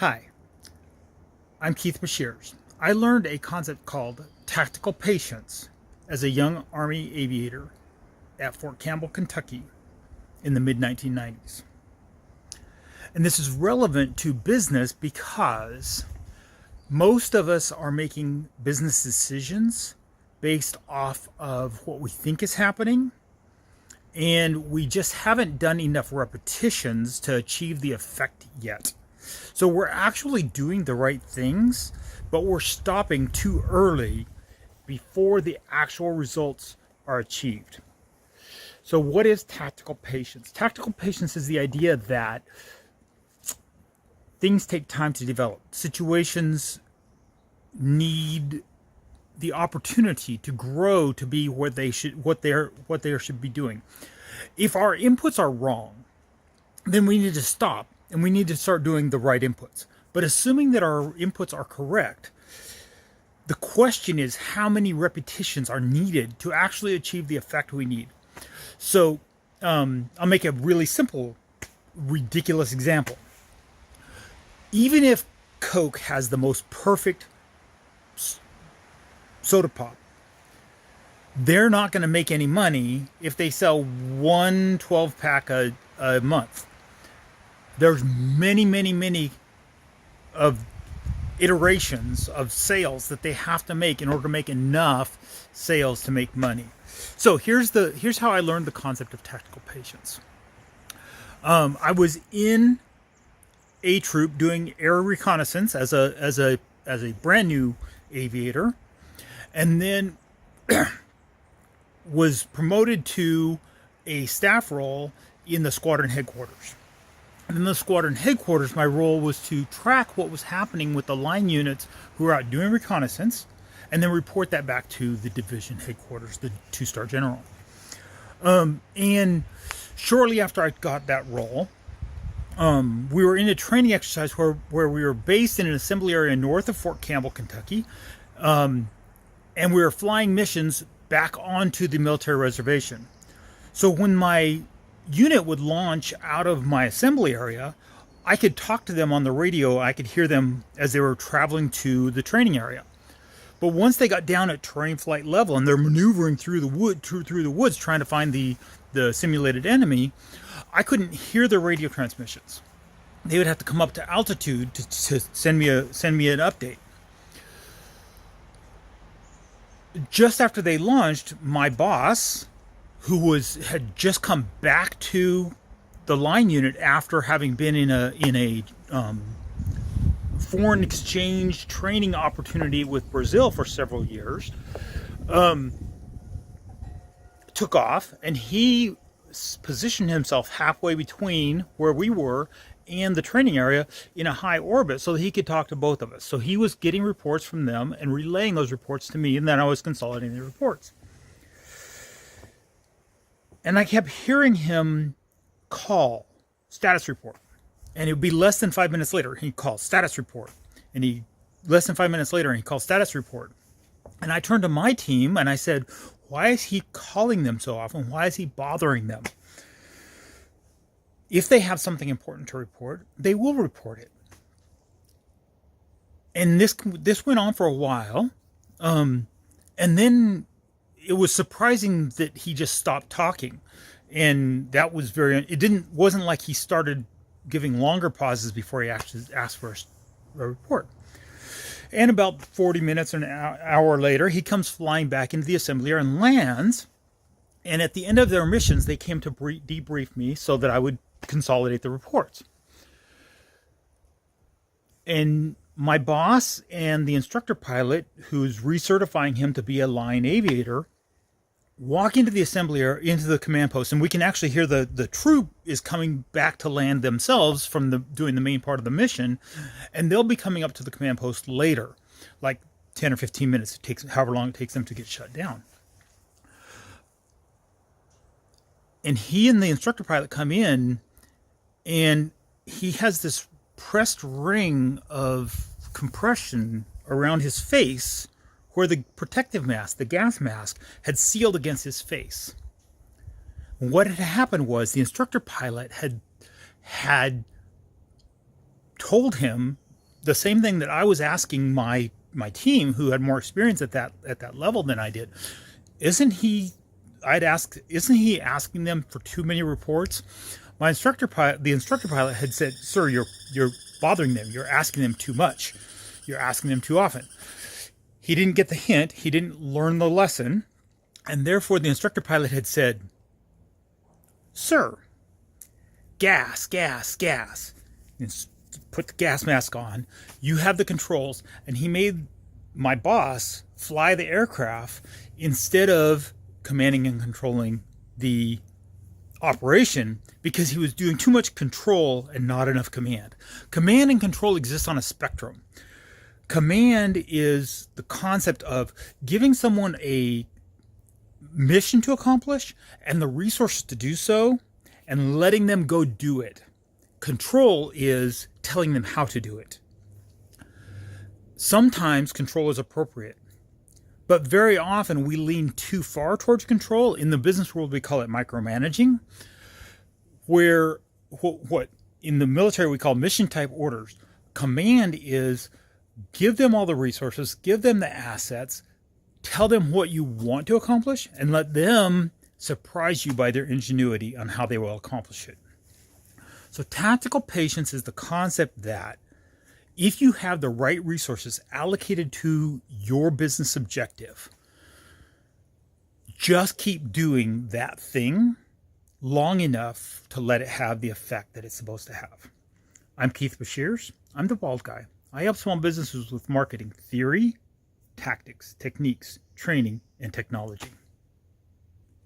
Hi, I'm Keith Bashirs. I learned a concept called tactical patience as a young Army aviator at Fort Campbell, Kentucky in the mid 1990s. And this is relevant to business because most of us are making business decisions based off of what we think is happening, and we just haven't done enough repetitions to achieve the effect yet. So we're actually doing the right things, but we're stopping too early before the actual results are achieved. So what is tactical patience? Tactical patience is the idea that things take time to develop. Situations need the opportunity to grow to be what they should be doing. If our inputs are wrong, then we need to stop and we need to start doing the right inputs. But assuming that our inputs are correct, the question is how many repetitions are needed to actually achieve the effect we need. So I'll make a really simple, ridiculous example. Even if Coke has the most perfect soda pop, they're not going to make any money if they sell one 12-pack a month. There's many of iterations of sales that they have to make in order to make enough sales to make money. So here's how I learned the concept of tactical patience. I was in a troop doing air reconnaissance as a brand new aviator, and then was promoted to a staff role in the squadron headquarters. And in the squadron headquarters, my role was to track what was happening with the line units who were out doing reconnaissance, and then report that back to the division headquarters, the two-star general. And shortly after I got that role, we were in a training exercise where we were based in an assembly area north of Fort Campbell, Kentucky, and we were flying missions back onto the military reservation. So when my unit would launch out of my assembly area, I could talk to them on the radio. I could hear them as they were traveling to the training area. But once they got down at terrain flight level and they're maneuvering through the woods trying to find the simulated enemy, I couldn't hear their radio transmissions. They would have to come up to altitude to send me an update. Just after they launched, my boss, who had just come back to the line unit after having been in a foreign exchange training opportunity with Brazil for several years, took off, and he positioned himself halfway between where we were and the training area in a high orbit so that he could talk to both of us. So he was getting reports from them and relaying those reports to me, and then I was consolidating the reports. And I kept hearing him call status report. And it would be less than 5 minutes later, he'd call status report. And less than 5 minutes later, he called status report. And I turned to my team and I said, why is he calling them so often? Why is he bothering them? If they have something important to report, they will report it. And this went on for a while. And then it was surprising that he just stopped talking. And that was wasn't like he started giving longer pauses before he actually asked for a report. And about 40 minutes or an hour later, he comes flying back into the assembly area and lands. And at the end of their missions, they came to debrief me so that I would consolidate the reports. And my boss and the instructor pilot, who's recertifying him to be a line aviator, walk into the assembly area, into the command post, and we can actually hear the troop is coming back to land themselves from doing the main part of the mission, and they'll be coming up to the command post later, like 10 or 15 minutes. It takes however long it takes them to get shut down. And he and the instructor pilot come in, and he has this pressed ring of compression around his face where the protective mask, the gas mask, had sealed against his face. What had happened was the instructor pilot had told him the same thing that I was asking my team, who had more experience at that level than I did. Isn't he asking them for too many reports? The instructor pilot had said, "Sir, you're bothering them. You're asking them too much. You're asking them too often." He didn't get the hint. He didn't learn the lesson. And therefore, the instructor pilot had said, "Sir, gas, gas, gas." And put the gas mask on. You have the controls. And he made my boss fly the aircraft instead of commanding and controlling the operation, because he was doing too much control and not enough command. Command and control exists on a spectrum. Command is the concept of giving someone a mission to accomplish and the resources to do so and letting them go do it. Control is telling them how to do it. Sometimes control is appropriate, but very often we lean too far towards control. In the business world, we call it micromanaging, where what in the military we call mission type orders. Command is give them all the resources, give them the assets, tell them what you want to accomplish, and let them surprise you by their ingenuity on how they will accomplish it. So tactical patience is the concept that if you have the right resources allocated to your business objective, just keep doing that thing long enough to let it have the effect that it's supposed to have. I'm Keith Bashirs. I'm the Bald Guy. I help small businesses with marketing theory, tactics, techniques, training, and technology.